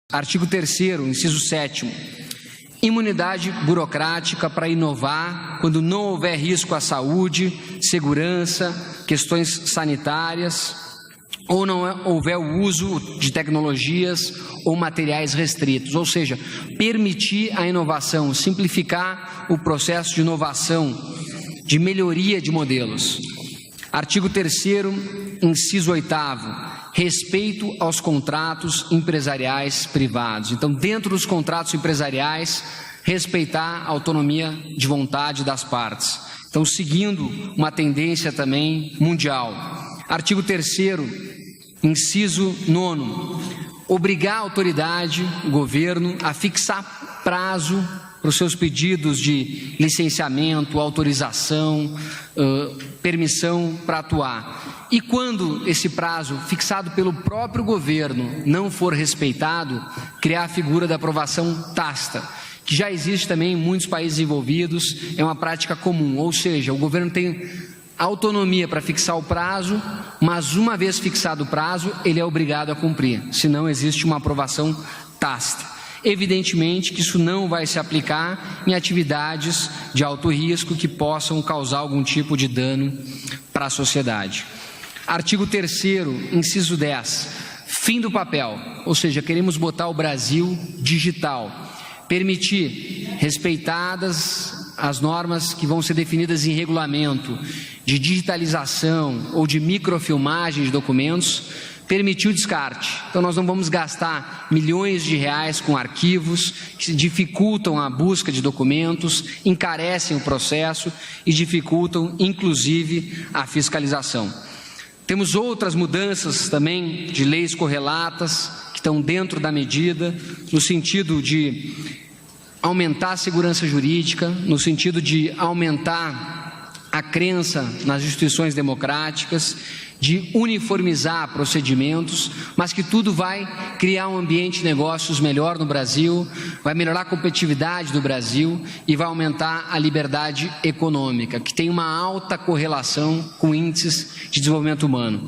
Artigo 3º, inciso 7º. Imunidade burocrática para inovar quando não houver risco à saúde, segurança, questões sanitárias, ou não houver o uso de tecnologias ou materiais restritos. Ou seja, permitir a inovação, simplificar o processo de inovação, de melhoria de modelos. Artigo 3º, inciso 8º. Respeito aos contratos empresariais privados. Então, dentro dos contratos empresariais, respeitar a autonomia de vontade das partes. Então, seguindo uma tendência também mundial. Artigo 3º, inciso 9º. Obrigar a autoridade, o governo, a fixar prazo para os seus pedidos de licenciamento, autorização, permissão para atuar. E quando esse prazo fixado pelo próprio governo não for respeitado, criar a figura da aprovação tácita, que já existe também em muitos países envolvidos, é uma prática comum, ou seja, o governo tem autonomia para fixar o prazo, mas uma vez fixado o prazo, ele é obrigado a cumprir, senão existe uma aprovação tácita. Evidentemente que isso não vai se aplicar em atividades de alto risco que possam causar algum tipo de dano para a sociedade. Artigo 3º, inciso 10, fim do papel, ou seja, queremos botar o Brasil digital, permitir, respeitadas as normas que vão ser definidas em regulamento de digitalização ou de microfilmagem de documentos, permitir o descarte. Então nós não vamos gastar milhões de reais com arquivos que dificultam a busca de documentos, encarecem o processo e dificultam inclusive a fiscalização. Temos outras mudanças também de leis correlatas que estão dentro da medida, no sentido de aumentar a segurança jurídica, no sentido de aumentar a crença nas instituições democráticas, de uniformizar procedimentos, mas que tudo vai criar um ambiente de negócios melhor no Brasil, vai melhorar a competitividade do Brasil e vai aumentar a liberdade econômica, que tem uma alta correlação com índices de desenvolvimento humano.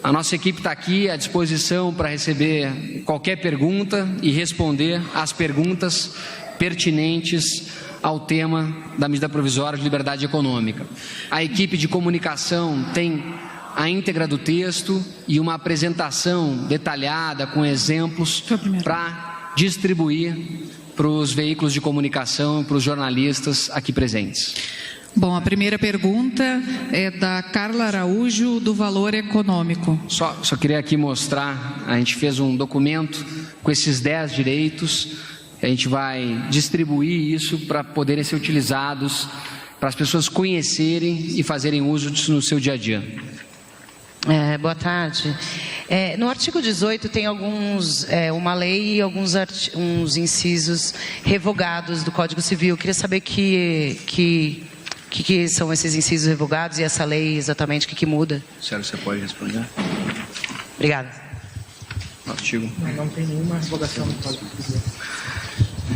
A nossa equipe está aqui à disposição para receber qualquer pergunta e responder às perguntas pertinentes ao tema da medida provisória de liberdade econômica. A equipe de comunicação tem a íntegra do texto e uma apresentação detalhada com exemplos para distribuir para os veículos de comunicação e para os jornalistas aqui presentes. Bom, a primeira pergunta é da Carla Araújo, do Valor Econômico. Só queria aqui mostrar, a gente fez um documento com esses 10 direitos, a gente vai distribuir isso para poderem ser utilizados, para as pessoas conhecerem e fazerem uso disso no seu dia a dia. Boa tarde. No artigo 18 tem uma lei e uns incisos revogados do Código Civil. Eu queria saber que são esses incisos revogados e essa lei exatamente o que muda. Sério, você pode responder? Obrigada. Artigo. Não tem nenhuma revogação do Código Civil.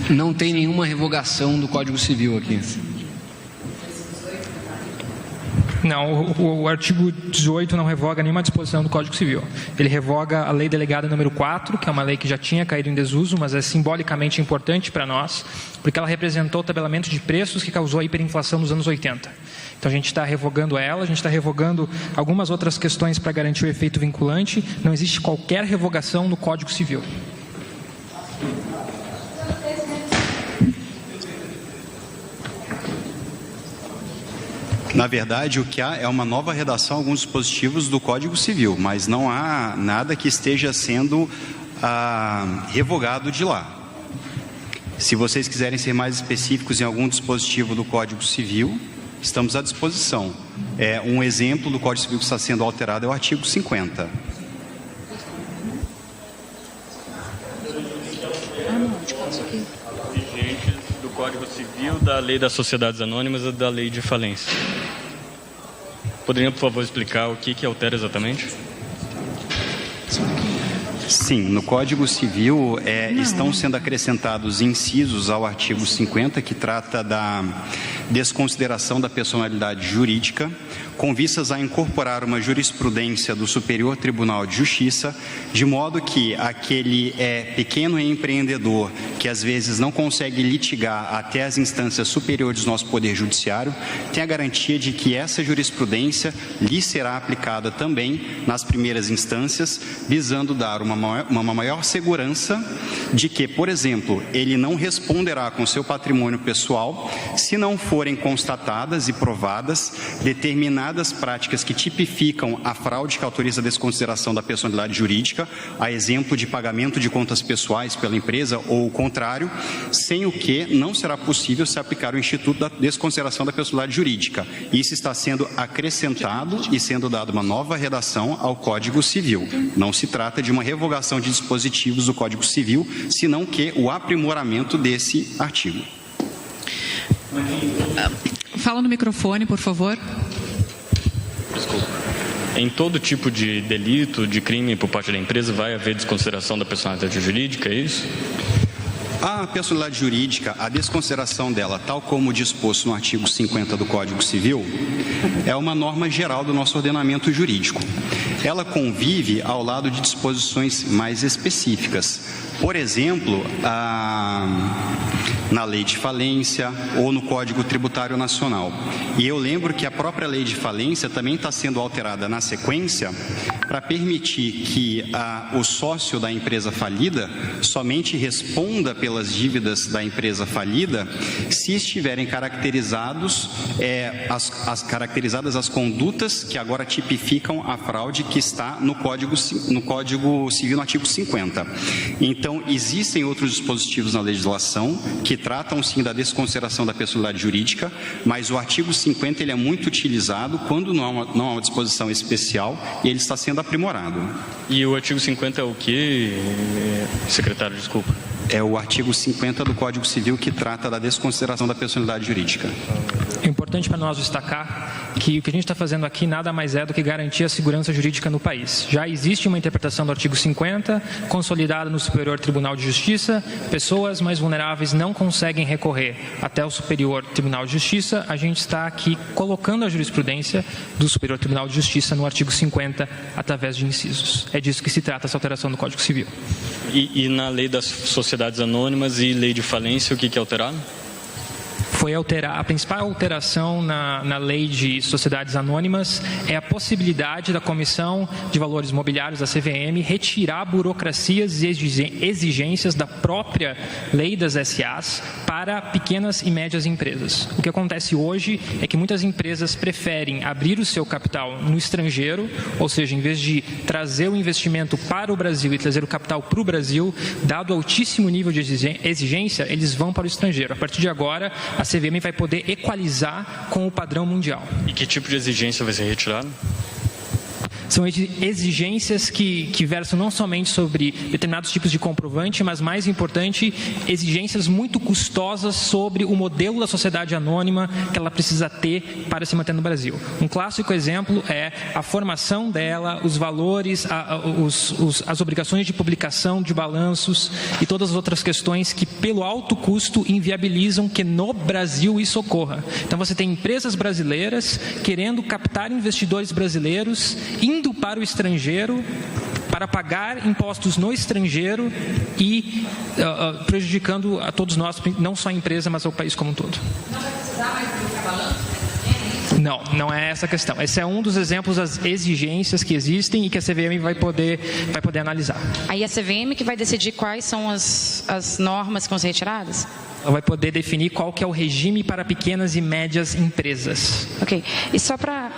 Não tem nenhuma revogação do Código Civil aqui. Não, o artigo 18 não revoga nenhuma disposição do Código Civil. Ele revoga a lei delegada número 4, que é uma lei que já tinha caído em desuso, mas é simbolicamente importante para nós, porque ela representou o tabelamento de preços que causou a hiperinflação nos anos 80. Então a gente está revogando ela, a gente está revogando algumas outras questões para garantir o efeito vinculante. Não existe qualquer revogação no Código Civil. Na verdade, o que há é uma nova redação a alguns dispositivos do Código Civil, mas não há nada que esteja sendo revogado de lá. Se vocês quiserem ser mais específicos em algum dispositivo do Código Civil, estamos à disposição. Um exemplo do Código Civil que está sendo alterado é o artigo 50. Vigentes do Código Civil, da Lei das Sociedades Anônimas e da Lei de Falência. Poderiam, por favor, explicar o que altera exatamente? Sim, no Código Civil estão sendo acrescentados incisos ao artigo 50, que trata da desconsideração da personalidade jurídica, com vistas a incorporar uma jurisprudência do Superior Tribunal de Justiça, de modo que aquele pequeno empreendedor que às vezes não consegue litigar até as instâncias superiores do nosso Poder Judiciário, tem a garantia de que essa jurisprudência lhe será aplicada também nas primeiras instâncias, visando dar uma maior segurança de que, por exemplo, ele não responderá com seu patrimônio pessoal se não forem constatadas e provadas determinadas práticas que tipificam a fraude que autoriza a desconsideração da personalidade jurídica, a exemplo de pagamento de contas pessoais pela empresa ou o contrário, sem o que não será possível se aplicar o Instituto da Desconsideração da Personalidade Jurídica. Isso está sendo acrescentado e sendo dada uma nova redação ao Código Civil. Não se trata de uma revogação de dispositivos do Código Civil, senão que o aprimoramento desse artigo. Fala no microfone, por favor. Desculpa. Em todo tipo de delito, de crime por parte da empresa, vai haver desconsideração da personalidade jurídica, é isso? A personalidade jurídica, a desconsideração dela, tal como disposto no artigo 50 do Código Civil, é uma norma geral do nosso ordenamento jurídico. Ela convive ao lado de disposições mais específicas. Por exemplo, na lei de falência ou no Código Tributário Nacional. E eu lembro que a própria lei de falência também está sendo alterada na sequência para permitir que o sócio da empresa falida somente responda pelas dívidas da empresa falida se estiverem caracterizadas as condutas que agora tipificam a fraude que está no Código Civil, no artigo 50. Então, existem outros dispositivos na legislação que tratam, sim, da desconsideração da personalidade jurídica, mas o artigo 50 ele é muito utilizado quando não há uma disposição especial e ele está sendo aprimorado. E o artigo 50 é o que, secretário, desculpa? É o artigo 50 do Código Civil que trata da desconsideração da personalidade jurídica. É importante para nós destacar que o que a gente está fazendo aqui nada mais é do que garantir a segurança jurídica no país. Já existe uma interpretação do artigo 50, consolidada no Superior Tribunal de Justiça. Pessoas mais vulneráveis não conseguem recorrer até o Superior Tribunal de Justiça. A gente está aqui colocando a jurisprudência do Superior Tribunal de Justiça no artigo 50 através de incisos. É disso que se trata essa alteração do Código Civil. E na lei das sociedades anônimas e lei de falência, o que é alterado? Foi a principal alteração na lei de sociedades anônimas é a possibilidade da Comissão de Valores Mobiliários, da CVM, retirar burocracias e exigências da própria lei das SAs para pequenas e médias empresas. O que acontece hoje é que muitas empresas preferem abrir o seu capital no estrangeiro, ou seja, em vez de trazer o investimento para o Brasil e trazer o capital para o Brasil, dado o altíssimo nível de exigência, eles vão para o estrangeiro. A partir de agora, a CVM vai poder equalizar com o padrão mundial. E que tipo de exigência vai ser retirado? São exigências que versam não somente sobre determinados tipos de comprovante, mas, mais importante, exigências muito custosas sobre o modelo da sociedade anônima que ela precisa ter para se manter no Brasil. Um clássico exemplo é a formação dela, os valores, as obrigações de publicação de balanços e todas as outras questões que, pelo alto custo, inviabilizam que no Brasil isso ocorra. Então, você tem empresas brasileiras querendo captar investidores brasileiros, indo para o estrangeiro para pagar impostos no estrangeiro e prejudicando a todos nós, não só a empresa, mas ao país como um todo. Não vai precisar mais publicar balanço? Não é essa a questão. Esse é um dos exemplos das exigências que existem e que a CVM vai poder analisar. Aí a CVM que vai decidir quais são as normas que vão ser retiradas? Ela vai poder definir qual que é o regime para pequenas e médias empresas. Ok. E só para...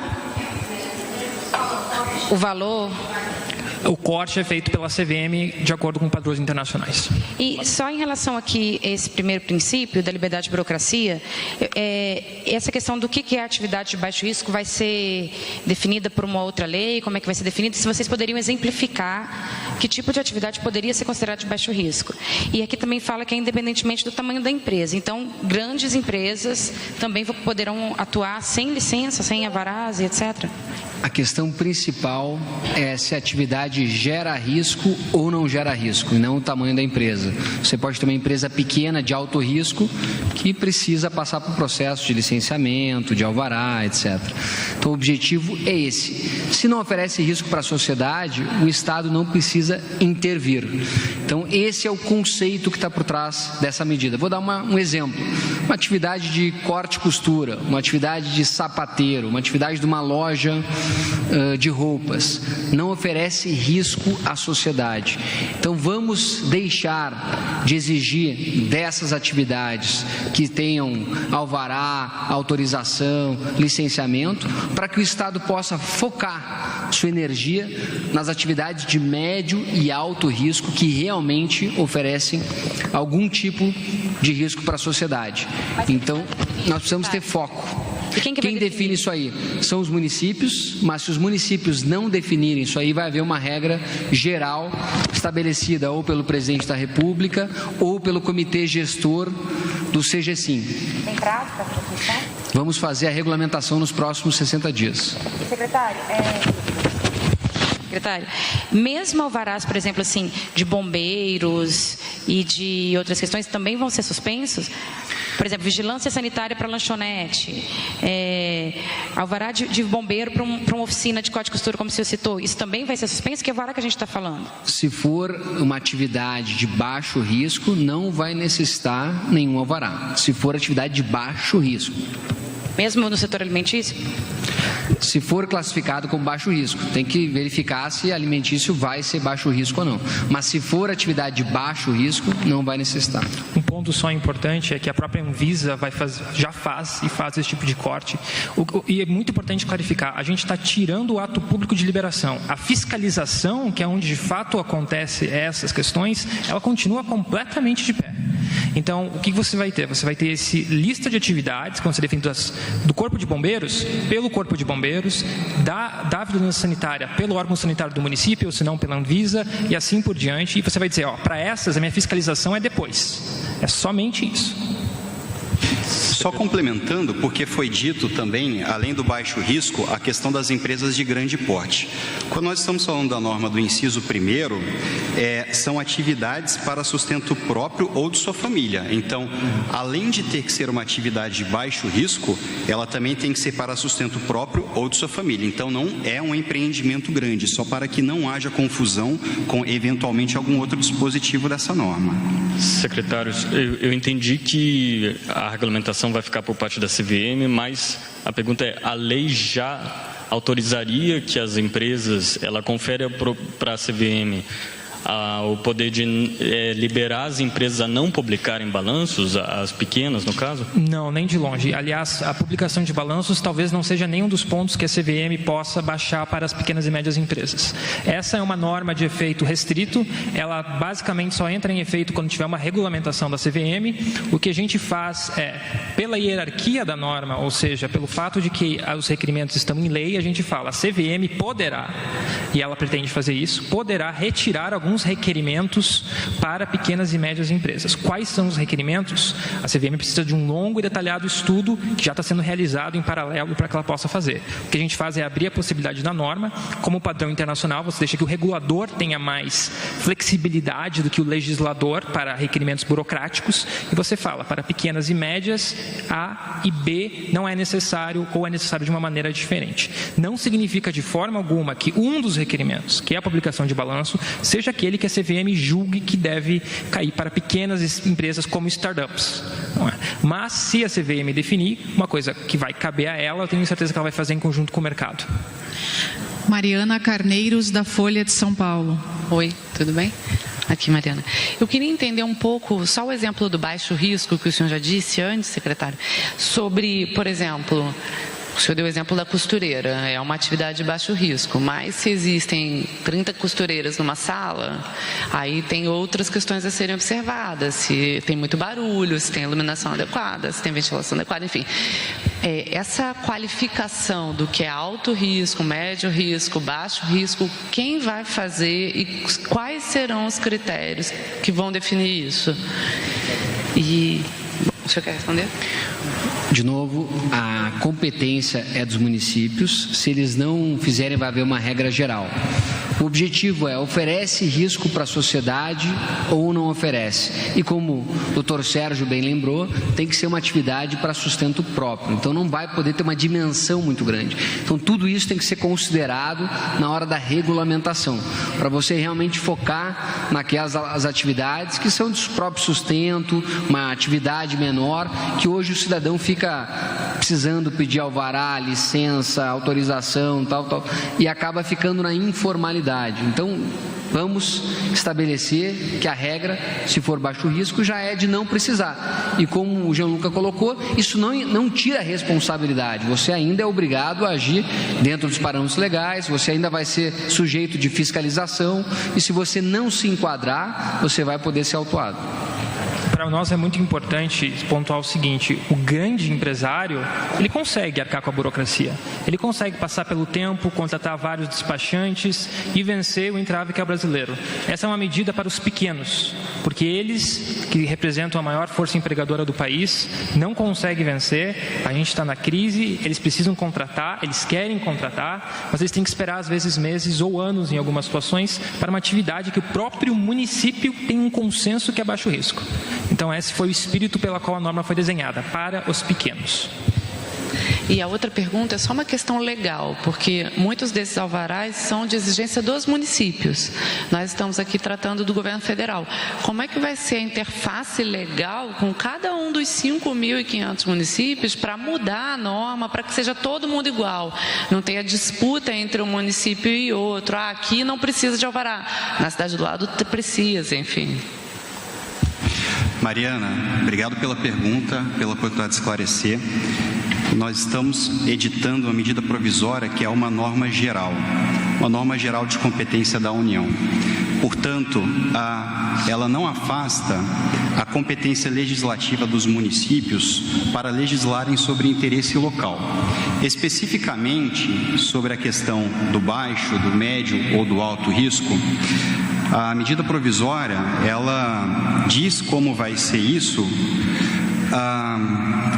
O valor... O corte é feito pela CVM de acordo com padrões internacionais. E só em relação aqui a esse primeiro princípio da liberdade de burocracia, essa questão do que é atividade de baixo risco vai ser definida por uma outra lei? Como é que vai ser definida? Se vocês poderiam exemplificar que tipo de atividade poderia ser considerada de baixo risco. E aqui também fala que é independentemente do tamanho da empresa. Então, grandes empresas também poderão atuar sem licença, sem alvarás e etc.? a questão principal é se a atividade gera risco ou não gera risco, e não o tamanho da empresa. Você pode ter uma empresa pequena de alto risco que precisa passar por processo de licenciamento, de alvará, etc. Então o objetivo é esse. Se não oferece risco para a sociedade, o Estado não precisa intervir. Então esse é o conceito que está por trás dessa medida. Vou dar um exemplo. Uma atividade de corte e costura, uma atividade de sapateiro, uma atividade de uma loja de roupas, não oferece risco à sociedade. Então vamos deixar de exigir dessas atividades que tenham alvará, autorização, licenciamento, para que o Estado possa focar sua energia nas atividades de médio e alto risco que realmente oferecem algum tipo de risco para a sociedade. Então nós precisamos ter foco. Quem define isso aí são os municípios, mas se os municípios não definirem isso aí, vai haver uma regra geral estabelecida ou pelo presidente da República ou pelo comitê gestor do CGSIM. Tem prazo para aprovação? Vamos fazer a regulamentação nos próximos 60 dias. Secretário, mesmo alvarás, por exemplo, assim, de bombeiros e de outras questões também vão ser suspensos? Por exemplo, vigilância sanitária para lanchonete, alvará de bombeiro para uma oficina de corte e costura, como o senhor citou, isso também vai ser suspenso? Que alvará que a gente está falando? Se for uma atividade de baixo risco, não vai necessitar nenhum alvará. Se for atividade de baixo risco. Mesmo no setor alimentício? Se for classificado como baixo risco, tem que verificar se alimentício vai ser baixo risco ou não. Mas se for atividade de baixo risco, não vai necessitar. Um ponto só importante é que a própria Anvisa já faz esse tipo de corte. E é muito importante clarificar, a gente está tirando o ato público de liberação. A fiscalização, que é onde de fato acontece essas questões, ela continua completamente de pé. Então, o que você vai ter? Você vai ter essa lista de atividades que vão ser definidas do Corpo de Bombeiros, pelo Corpo de Bombeiros, da vigilância sanitária pelo órgão sanitário do município, ou se não pela Anvisa, e assim por diante. E você vai dizer, para essas a minha fiscalização é depois. É somente isso. Só complementando, porque foi dito também, além do baixo risco, a questão das empresas de grande porte. Quando nós estamos falando da norma do inciso 1º, são atividades para sustento próprio ou de sua família. Então, além de ter que ser uma atividade de baixo risco, ela também tem que ser para sustento próprio ou de sua família. Então, não é um empreendimento grande, só para que não haja confusão com, eventualmente, algum outro dispositivo dessa norma. Secretários, eu entendi que a regulamentação vai ficar por parte da CVM, mas a pergunta é, a lei já autorizaria que as empresas, ela confere para a CVM o poder de liberar as empresas a não publicarem balanços, as pequenas, no caso? Não, nem de longe. Aliás, a publicação de balanços talvez não seja nenhum dos pontos que a CVM possa baixar para as pequenas e médias empresas. Essa é uma norma de efeito restrito, ela basicamente só entra em efeito quando tiver uma regulamentação da CVM. O que a gente faz pela hierarquia da norma, ou seja, pelo fato de que os requerimentos estão em lei, a gente fala, a CVM poderá, e ela pretende fazer isso, poderá retirar alguns requerimentos para pequenas e médias empresas. Quais são os requerimentos? A CVM precisa de um longo e detalhado estudo que já está sendo realizado em paralelo para que ela possa fazer. O que a gente faz é abrir a possibilidade da norma, como padrão internacional, você deixa que o regulador tenha mais flexibilidade do que o legislador para requerimentos burocráticos, e você fala, para pequenas e médias, A e B não é necessário ou é necessário de uma maneira diferente. Não significa de forma alguma que um dos requerimentos, que é a publicação de balanço, seja aquele que a CVM julgue que deve cair para pequenas empresas como startups. Não é. Mas, se a CVM definir uma coisa que vai caber a ela, eu tenho certeza que ela vai fazer em conjunto com o mercado. Mariana Carneiros, da Folha de São Paulo. Oi, tudo bem? Aqui, Mariana. Eu queria entender um pouco, só o exemplo do baixo risco que o senhor já disse antes, secretário, sobre, por exemplo, o senhor deu o exemplo da costureira, é uma atividade de baixo risco, mas se existem 30 costureiras numa sala, aí tem outras questões a serem observadas, se tem muito barulho, se tem iluminação adequada, se tem ventilação adequada, enfim. Essa qualificação do que é alto risco, médio risco, baixo risco, quem vai fazer e quais serão os critérios que vão definir isso? E o senhor quer responder? De novo, a competência é dos municípios. Se eles não fizerem, vai haver uma regra geral. O objetivo é: oferece risco para a sociedade ou não oferece? E como o Dr. Sérgio bem lembrou, tem que ser uma atividade para sustento próprio. Então não vai poder ter uma dimensão muito grande. Então tudo isso tem que ser considerado na hora da regulamentação, para você realmente focar naquelas as atividades que são de próprio sustento, uma atividade menor, que hoje o cidadão fica precisando pedir alvará, licença, autorização, tal, e acaba ficando na informalidade. Então, vamos estabelecer que a regra, se for baixo risco, já é de não precisar. E como o Gianluca colocou, isso não tira a responsabilidade. Você ainda é obrigado a agir dentro dos parâmetros legais, você ainda vai ser sujeito de fiscalização, e se você não se enquadrar, você vai poder ser autuado. Para nós é muito importante pontuar o seguinte: o grande empresário, ele consegue arcar com a burocracia, ele consegue passar pelo tempo, contratar vários despachantes e vencer o entrave que é o brasileiro. Essa é uma medida para os pequenos, porque eles, que representam a maior força empregadora do país, não conseguem vencer. A gente está na crise, eles precisam contratar, eles querem contratar, mas eles têm que esperar às vezes meses ou anos em algumas situações para uma atividade que o próprio município tem um consenso que é baixo risco. Então esse foi o espírito pela qual a norma foi desenhada, para os pequenos. E a outra pergunta é só uma questão legal, porque muitos desses alvarás são de exigência dos municípios. Nós estamos aqui tratando do governo federal. Como é que vai ser a interface legal com cada um dos 5.500 municípios para mudar a norma, para que seja todo mundo igual? Não tenha disputa entre um município e outro. Aqui não precisa de alvará, na cidade do lado precisa, enfim. Mariana, obrigado pela pergunta, pela oportunidade de esclarecer. Nós estamos editando uma medida provisória que é uma norma geral de competência da União. Portanto, ela não afasta a competência legislativa dos municípios para legislarem sobre interesse local. Especificamente sobre a questão do baixo, do médio ou do alto risco, a medida provisória, ela diz como vai ser isso,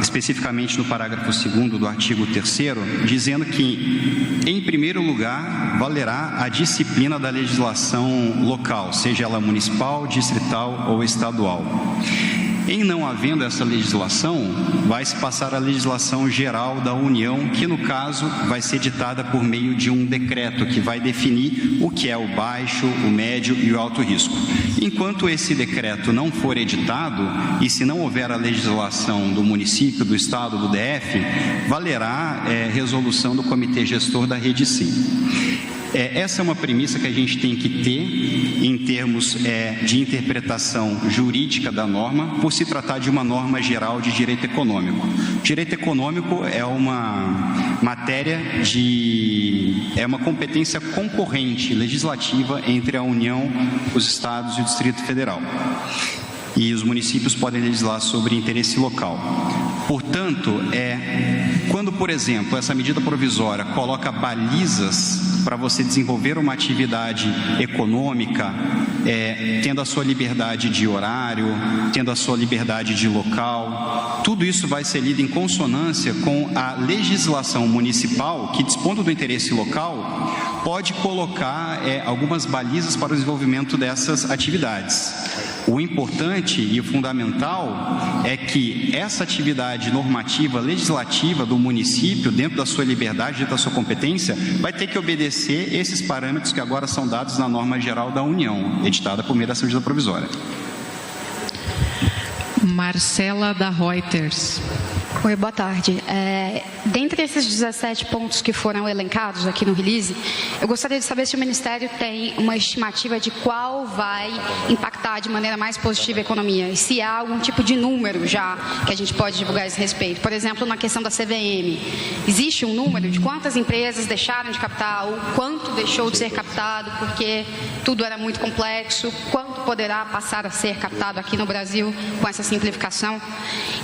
especificamente no parágrafo 2º do artigo 3º, dizendo que, em primeiro lugar, valerá a disciplina da legislação local, seja ela municipal, distrital ou estadual. Em não havendo essa legislação, vai se passar a legislação geral da União, que no caso vai ser ditada por meio de um decreto que vai definir o que é o baixo, o médio e o alto risco. Enquanto esse decreto não for editado, e se não houver a legislação do município, do estado, do DF, valerá resolução do comitê gestor da Rede Sim. Essa é uma premissa que a gente tem que ter em termos de interpretação jurídica da norma, por se tratar de uma norma geral de direito econômico. Direito econômico é uma matéria é uma competência concorrente legislativa entre a União, os estados e o Distrito Federal. E os municípios podem legislar sobre interesse local. Portanto, quando, por exemplo, essa medida provisória coloca balizas para você desenvolver uma atividade econômica, tendo a sua liberdade de horário, tendo a sua liberdade de local, tudo isso vai ser lido em consonância com a legislação municipal que, dispondo do interesse local, pode colocar algumas balizas para o desenvolvimento dessas atividades. O importante e o fundamental é que essa atividade normativa, legislativa do município, dentro da sua liberdade, dentro da sua competência, vai ter que obedecer esses parâmetros que agora são dados na norma geral da União, editada por meio dessa medida provisória. Marcela, da Reuters. Oi, boa tarde. Dentre esses 17 pontos que foram elencados aqui no release, eu gostaria de saber se o Ministério tem uma estimativa de qual vai impactar de maneira mais positiva a economia, e se há algum tipo de número já que a gente pode divulgar a esse respeito. Por exemplo, na questão da CVM, existe um número de quantas empresas deixaram de captar, ou quanto deixou de ser captado porque tudo era muito complexo, quanto poderá passar a ser captado aqui no Brasil com essa simplificação?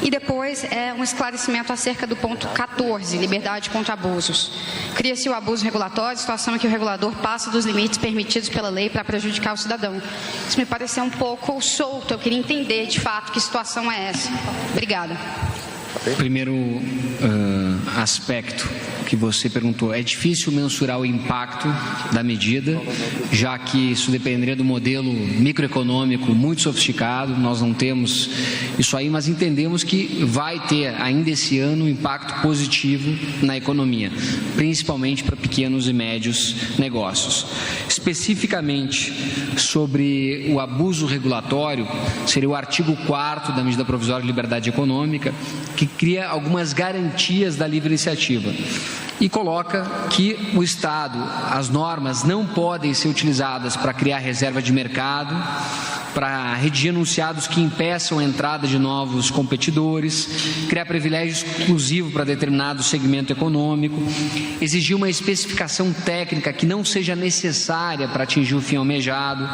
E depois, um esclarecimento acerca do ponto 14, liberdade contra abusos. Cria-se o abuso regulatório, situação em que o regulador passa dos limites permitidos pela lei para prejudicar o cidadão. Isso me pareceu um pouco solto, eu queria entender de fato que situação é essa. Obrigada. Primeiro aspecto que você perguntou, é difícil mensurar o impacto da medida, já que isso dependeria do modelo microeconômico muito sofisticado, nós não temos isso aí, mas entendemos que vai ter ainda esse ano um impacto positivo na economia, principalmente para pequenos e médios negócios. Especificamente sobre o abuso regulatório, seria o artigo 4º da medida provisória de liberdade econômica, que cria algumas garantias da livre iniciativa e coloca que o Estado, as normas não podem ser utilizadas para criar reserva de mercado, para redigir enunciados que impeçam a entrada de novos competidores, criar privilégio exclusivo para determinado segmento econômico, exigir uma especificação técnica que não seja necessária para atingir o fim almejado,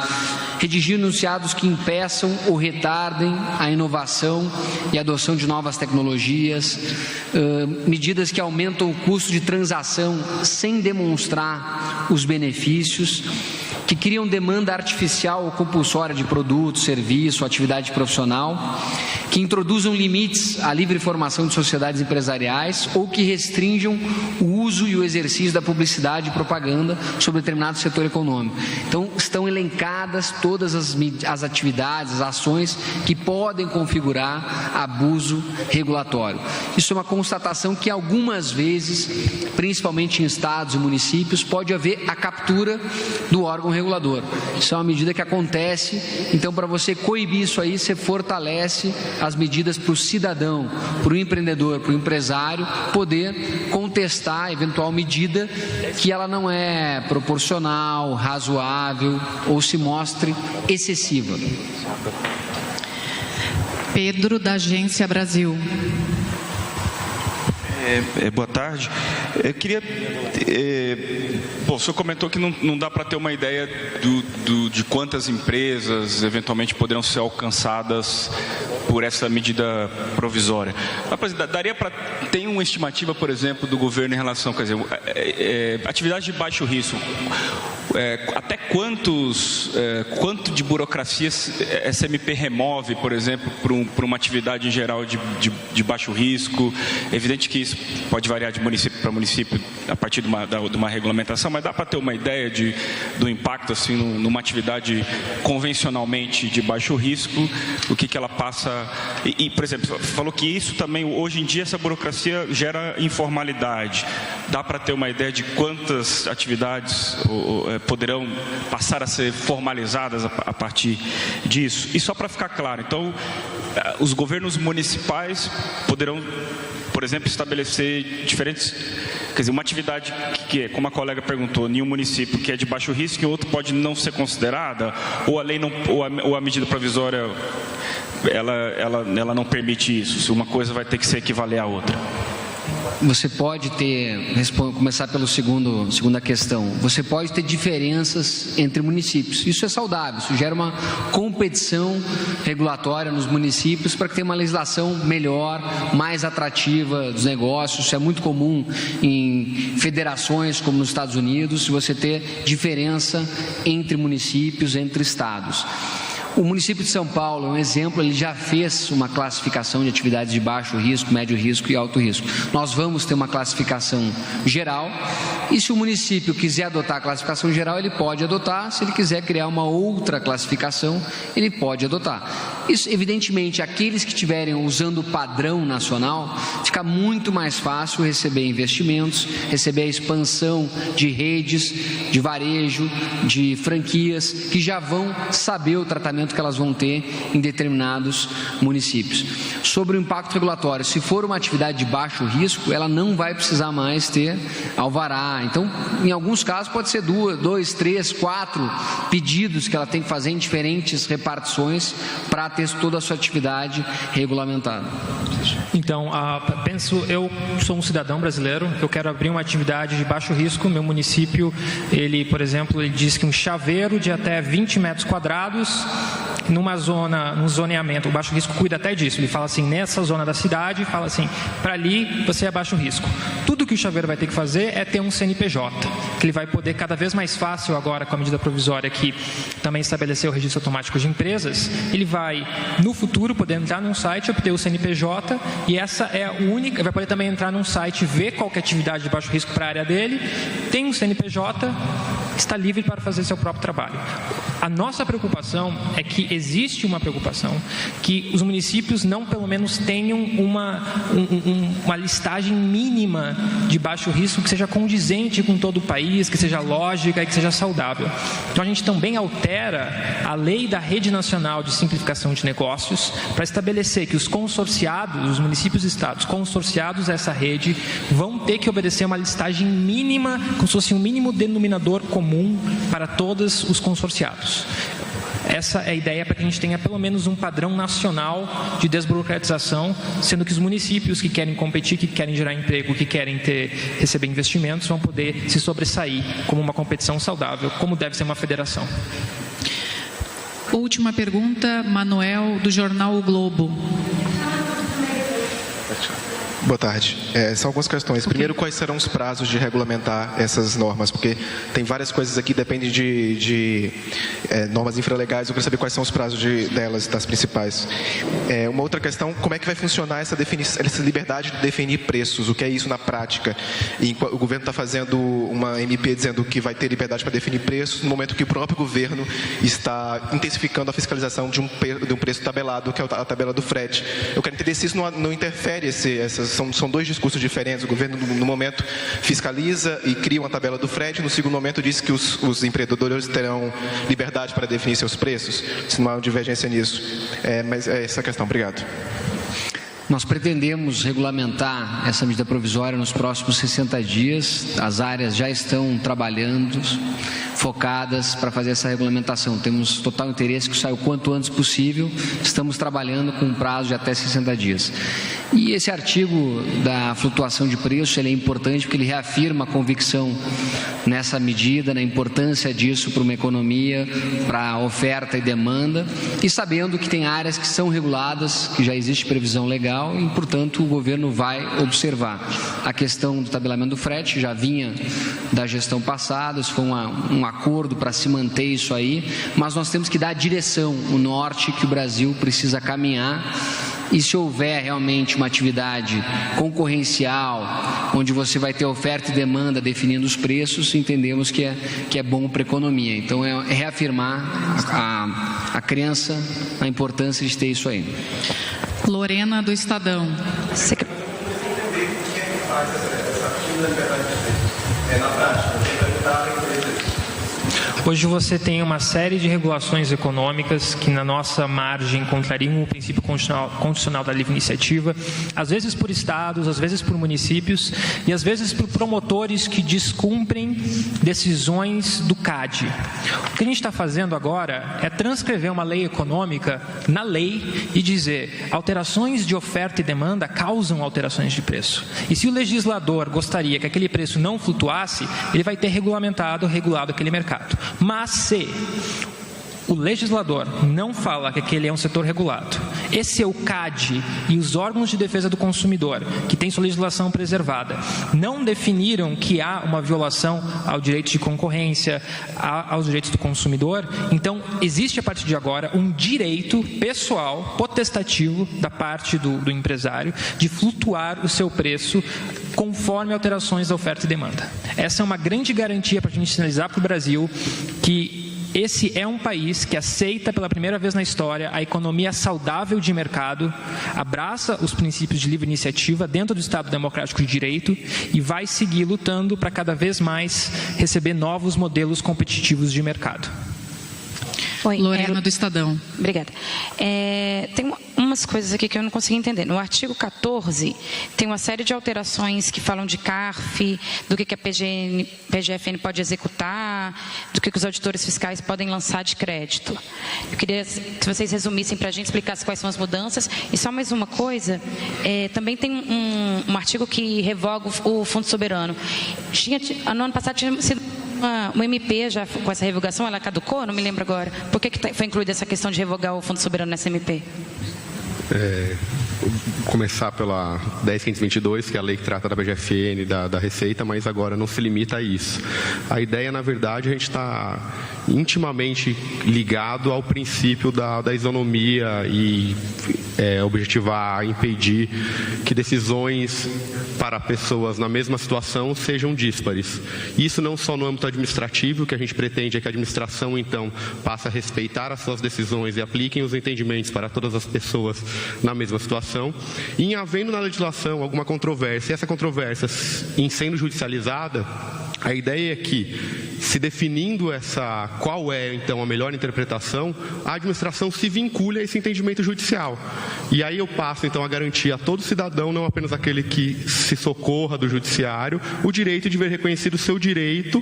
redigir enunciados que impeçam ou retardem a inovação e a adoção de novas tecnologias, medidas que aumentam o custo de transação sem demonstrar os benefícios, que criam demanda artificial ou compulsória de produto, serviço, atividade profissional, que introduzam limites à livre formação de sociedades empresariais ou que restringam o uso e o exercício da publicidade e propaganda sobre determinado setor econômico. Então, estão elencadas todas as atividades, as ações que podem configurar abuso regulatório. Isso é uma constatação que algumas vezes, principalmente em estados e municípios, pode haver a captura do órgão regulador. Isso é uma medida que acontece, então para você coibir isso aí, você fortalece as medidas para o cidadão, para o empreendedor, para o empresário poder contestar a eventual medida que ela não é proporcional, razoável ou se mostre excessiva. Pedro, da Agência Brasil. Boa tarde. Eu queria... Bom, o senhor comentou que não dá para ter uma ideia de quantas empresas eventualmente poderão ser alcançadas por essa medida provisória. Mas, daria para ter uma estimativa, por exemplo, do governo em relação, quer dizer, atividade de baixo risco, até quanto de burocracia essa MP remove, por exemplo, para uma atividade em geral de baixo risco? É evidente que isso pode variar de município para município a partir de uma regulamentação, mas dá para ter uma ideia do impacto assim numa atividade convencionalmente de baixo risco, o que ela passa. E, por exemplo, falou que isso também, hoje em dia, essa burocracia gera informalidade. Dá para ter uma ideia de quantas atividades poderão passar a ser formalizadas a partir disso? E só para ficar claro, então, os governos municipais poderão, por exemplo, estabelecer diferentes... Quer dizer, uma atividade que, como a colega perguntou, em um município que é de baixo risco e outro pode não ser considerada, ou a lei não, ou a medida provisória ela não permite isso, se uma coisa vai ter que se equivaler à outra. Você pode ter, começar pela segunda questão, você pode ter diferenças entre municípios. Isso é saudável, isso gera uma competição regulatória nos municípios para que tenha uma legislação melhor, mais atrativa dos negócios. Isso é muito comum em federações como nos Estados Unidos, se você ter diferença entre municípios, entre estados. O município de São Paulo é um exemplo, ele já fez uma classificação de atividades de baixo risco, médio risco e alto risco. Nós vamos ter uma classificação geral e se o município quiser adotar a classificação geral, ele pode adotar. Se ele quiser criar uma outra classificação, ele pode adotar. Isso, evidentemente, aqueles que estiverem usando o padrão nacional, fica muito mais fácil receber investimentos, receber a expansão de redes, de varejo, de franquias, que já vão saber o tratamento que elas vão ter em determinados municípios. Sobre o impacto regulatório, se for uma atividade de baixo risco, ela não vai precisar mais ter alvará. Então, em alguns casos, pode ser 2, 3, 4 pedidos que ela tem que fazer em diferentes repartições para ter toda a sua atividade regulamentada. Então, eu sou um cidadão brasileiro, eu quero abrir uma atividade de baixo risco, meu município, ele, por exemplo, ele diz que um chaveiro de até 20 metros quadrados numa zona, num zoneamento, o baixo risco cuida até disso. Ele fala assim, nessa zona da cidade, fala assim, para ali você é baixo risco. Tudo que o chaveiro vai ter que fazer é ter um CNPJ, que ele vai poder cada vez mais fácil agora com a medida provisória que também estabeleceu o registro automático de empresas. Ele vai, no futuro, poder entrar num site, obter o CNPJ, e essa é a única, vai poder também entrar num site, ver qual que é a atividade de baixo risco para a área dele, tem um CNPJ, está livre para fazer seu próprio trabalho. A nossa preocupação é que existe uma preocupação que os municípios não pelo menos tenham uma listagem mínima de baixo risco que seja condizente com todo o país, que seja lógica e que seja saudável. Então a gente também altera a lei da Rede Nacional de Simplificação de Negócios para estabelecer que os consorciados, os municípios e estados consorciados a essa rede vão ter que obedecer uma listagem mínima, como se fosse um mínimo denominador comum para todos os consorciados. Essa é a ideia para que a gente tenha pelo menos um padrão nacional de desburocratização, sendo que os municípios que querem competir, que querem gerar emprego, que querem receber investimentos, vão poder se sobressair como uma competição saudável, como deve ser uma federação. Última pergunta, Manuel, do jornal O Globo. Boa tarde. São algumas questões. Primeiro, quais serão os prazos de regulamentar essas normas? Porque tem várias coisas aqui que dependem de normas infralegais. Eu quero saber quais são os prazos delas, das principais. Uma outra questão, como é que vai funcionar essa liberdade de definir preços? O que é isso na prática? O governo está fazendo uma MP dizendo que vai ter liberdade para definir preços, no momento que o próprio governo está intensificando a fiscalização de um preço tabelado, que é a tabela do frete. Eu quero entender se isso não interfere São dois discursos diferentes. O governo, no momento, fiscaliza e cria uma tabela do frete. No segundo momento, diz que os empreendedores terão liberdade para definir seus preços. Se não há divergência nisso. Mas é essa a questão. Obrigado. Nós pretendemos regulamentar essa medida provisória nos próximos 60 dias. As áreas já estão trabalhando, focadas para fazer essa regulamentação. Temos total interesse que saia o quanto antes possível. Estamos trabalhando com um prazo de até 60 dias. E esse artigo da flutuação de preço, ele é importante porque ele reafirma a convicção nessa medida, na importância disso para uma economia, para oferta e demanda, e sabendo que tem áreas que são reguladas, que já existe previsão legal, e, portanto, o governo vai observar. A questão do tabelamento do frete já vinha da gestão passada, isso foi um acordo para se manter isso aí, mas nós temos que dar a direção, o norte que o Brasil precisa caminhar. E se houver realmente uma atividade concorrencial, onde você vai ter oferta e demanda definindo os preços, entendemos que é bom para a economia. Então, é reafirmar a crença, a importância de ter isso aí. Lorena, do Estadão. Hoje você tem uma série de regulações econômicas que na nossa margem contrariam o princípio constitucional da livre iniciativa, às vezes por estados, às vezes por municípios e às vezes por promotores que descumprem decisões do CAD. O que a gente está fazendo agora é transcrever uma lei econômica na lei e dizer alterações de oferta e demanda causam alterações de preço. E se o legislador gostaria que aquele preço não flutuasse, ele vai ter regulado aquele mercado. Mas se o legislador não fala que aquele é um setor regulado, esse é o CAD e os órgãos de defesa do consumidor, que têm sua legislação preservada, não definiram que há uma violação ao direito de concorrência, aos direitos do consumidor, então existe a partir de agora um direito pessoal, potestativo, da parte do empresário, de flutuar o seu preço conforme alterações da oferta e demanda. Essa é uma grande garantia para a gente sinalizar para o Brasil que esse é um país que aceita pela primeira vez na história a economia saudável de mercado, abraça os princípios de livre iniciativa dentro do Estado Democrático de Direito e vai seguir lutando para cada vez mais receber novos modelos competitivos de mercado. Oi, Lorena, do Estadão. Obrigada. Tem umas coisas aqui que eu não consegui entender. No artigo 14, tem uma série de alterações que falam de CARF, do que a PGFN pode executar, do que os auditores fiscais podem lançar de crédito. Eu queria que vocês resumissem para a gente, explicassem quais são as mudanças. E só mais uma coisa, também tem um artigo que revoga o Fundo Soberano. No ano passado tinha sido uma MP já com essa revogação, ela caducou? Não me lembro agora. Por que foi incluída essa questão de revogar o Fundo Soberano nessa MP? Começar pela 10.522, que é a lei que trata da BGFN, da Receita, mas agora não se limita a isso. A ideia, na verdade, a gente está intimamente ligado ao princípio da isonomia e objetivar, impedir que decisões para pessoas na mesma situação sejam díspares. Isso não só no âmbito administrativo, o que a gente pretende é que a administração, então, passe a respeitar as suas decisões e apliquem os entendimentos para todas as pessoas na mesma situação. E em havendo na legislação alguma controvérsia, e essa controvérsia em sendo judicializada, a ideia é que, se definindo qual é, então, a melhor interpretação, a administração se vincule a esse entendimento judicial. E aí eu passo, então, a garantir a todo cidadão, não apenas aquele que se socorra do judiciário, o direito de ver reconhecido o seu direito,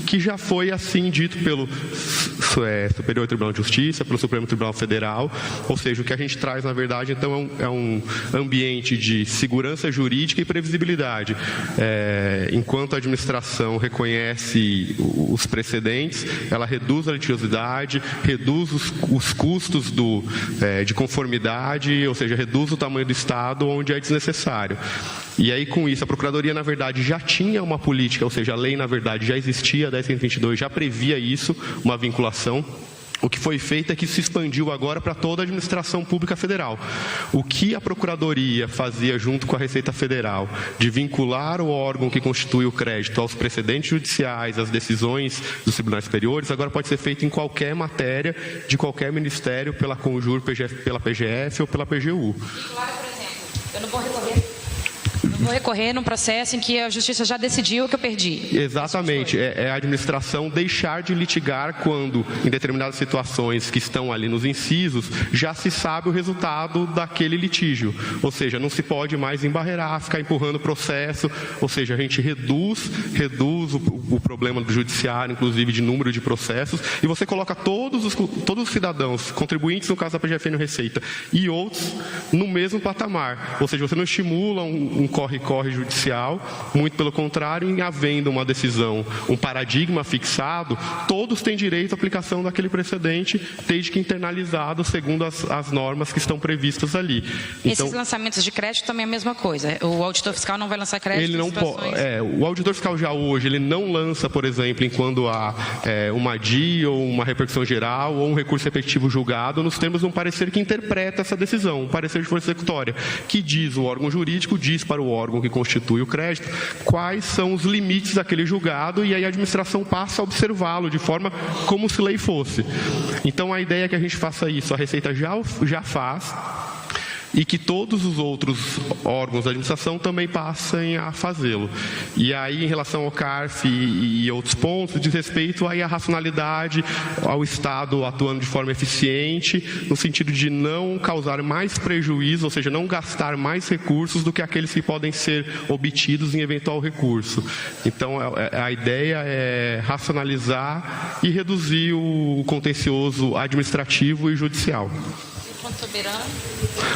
que já foi assim dito pelo Superior Tribunal de Justiça, pelo Supremo Tribunal Federal. Ou seja, o que a gente traz, na verdade, então, é um ambiente de segurança jurídica e previsibilidade. Enquanto a administração reconhece os precedentes, ela reduz a litigiosidade, reduz os custos de conformidade, ou seja, reduz o tamanho do Estado onde é desnecessário. E aí, com isso, a Procuradoria, na verdade, já tinha uma política, ou seja, a lei, na verdade, já existia, a 10.122 já previa isso, uma vinculação. O que foi feito é que se expandiu agora para toda a administração pública federal. O que a Procuradoria fazia junto com a Receita Federal, de vincular o órgão que constitui o crédito aos precedentes judiciais, às decisões dos tribunais superiores, agora pode ser feito em qualquer matéria, de qualquer ministério, pela Conjur, pela PGF ou pela PGU. Claro, por exemplo, eu não vou recorrer. Vou recorrer num processo em que a justiça já decidiu que eu perdi. Exatamente. É a administração deixar de litigar quando, em determinadas situações que estão ali nos incisos, já se sabe o resultado daquele litígio. Ou seja, não se pode mais embarrear, ficar empurrando o processo. Ou seja, a gente reduz o problema do judiciário, inclusive de número de processos, e você coloca todos os cidadãos, contribuintes, no caso da PGFN Receita, e outros, no mesmo patamar. Ou seja, você não estimula um corre judicial, muito pelo contrário, em havendo uma decisão, um paradigma fixado, todos têm direito à aplicação daquele precedente, desde que internalizado segundo as normas que estão previstas ali. Então, esses lançamentos de crédito também é a mesma coisa. O auditor fiscal não vai lançar crédito ele não em situações... o auditor fiscal já hoje, ele não lança, por exemplo, quando há uma DI ou uma repercussão geral ou um recurso efetivo julgado, nos termos de um parecer que interpreta essa decisão, um parecer de força executória, que diz, o órgão jurídico diz para o órgão que constitui o crédito quais são os limites daquele julgado, e aí a administração passa a observá-lo de forma como se lei fosse. Então a ideia é que a gente faça isso, a Receita já faz, e que todos os outros órgãos da administração também passem a fazê-lo. E aí, em relação ao CARF e outros pontos, diz respeito aí à racionalidade, ao Estado atuando de forma eficiente, no sentido de não causar mais prejuízo, ou seja, não gastar mais recursos do que aqueles que podem ser obtidos em eventual recurso. Então, a ideia é racionalizar e reduzir o contencioso administrativo e judicial. Fundo Soberano?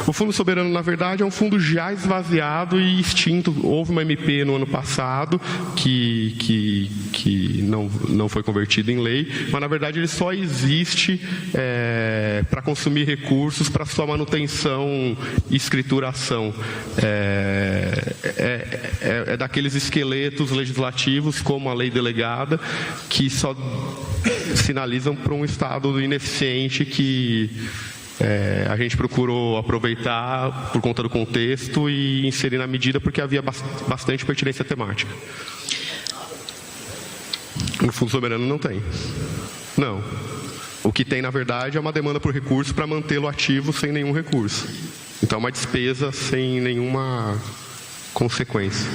O Fundo Soberano, na verdade, é um fundo já esvaziado e extinto. Houve uma MP no ano passado que não foi convertido em lei, mas, na verdade, ele só existe para consumir recursos para sua manutenção e escrituração. É daqueles esqueletos legislativos, como a lei delegada, que só sinalizam para um Estado ineficiente que... a gente procurou aproveitar por conta do contexto e inserir na medida porque havia bastante pertinência temática. No Fundo Soberano não tem. Não. O que tem, na verdade, é uma demanda por recurso para mantê-lo ativo sem nenhum recurso. Então, é uma despesa sem nenhuma consequência.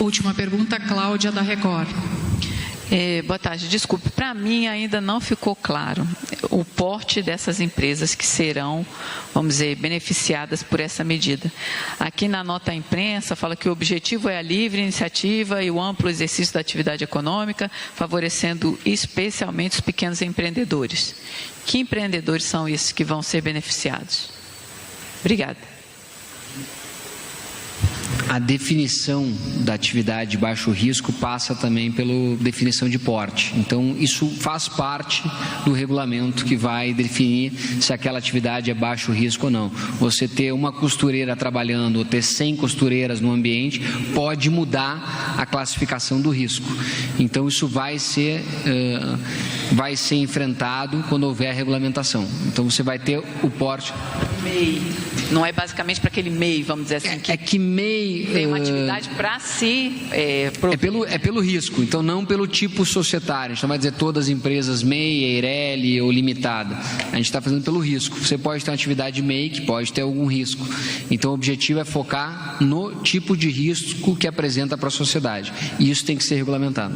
Última pergunta, Cláudia, da Record. Boa tarde. Desculpe, para mim ainda não ficou claro o porte dessas empresas que serão, vamos dizer, beneficiadas por essa medida. Aqui na nota à imprensa fala que o objetivo é a livre iniciativa e o amplo exercício da atividade econômica, favorecendo especialmente os pequenos empreendedores. Que empreendedores são esses que vão ser beneficiados? Obrigada. a definição da atividade de baixo risco passa também pela definição de porte. Então, isso faz parte do regulamento que vai definir se aquela atividade é baixo risco ou não. Você ter uma costureira trabalhando ou ter 100 costureiras no ambiente pode mudar a classificação do risco. Então, isso vai ser enfrentado quando houver regulamentação. Então, você vai ter o porte... MEI. Não é basicamente para aquele MEI, vamos dizer assim. Que MEI... Tem uma atividade para si... É pelo risco, então não pelo tipo societário. A gente não vai dizer todas as empresas MEI, EIRELI ou limitada. A gente está fazendo pelo risco. Você pode ter uma atividade MEI que pode ter algum risco. Então o objetivo é focar no tipo de risco que apresenta para a sociedade. E isso tem que ser regulamentado.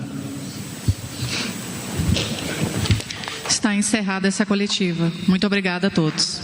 Está encerrada essa coletiva. Muito obrigada a todos.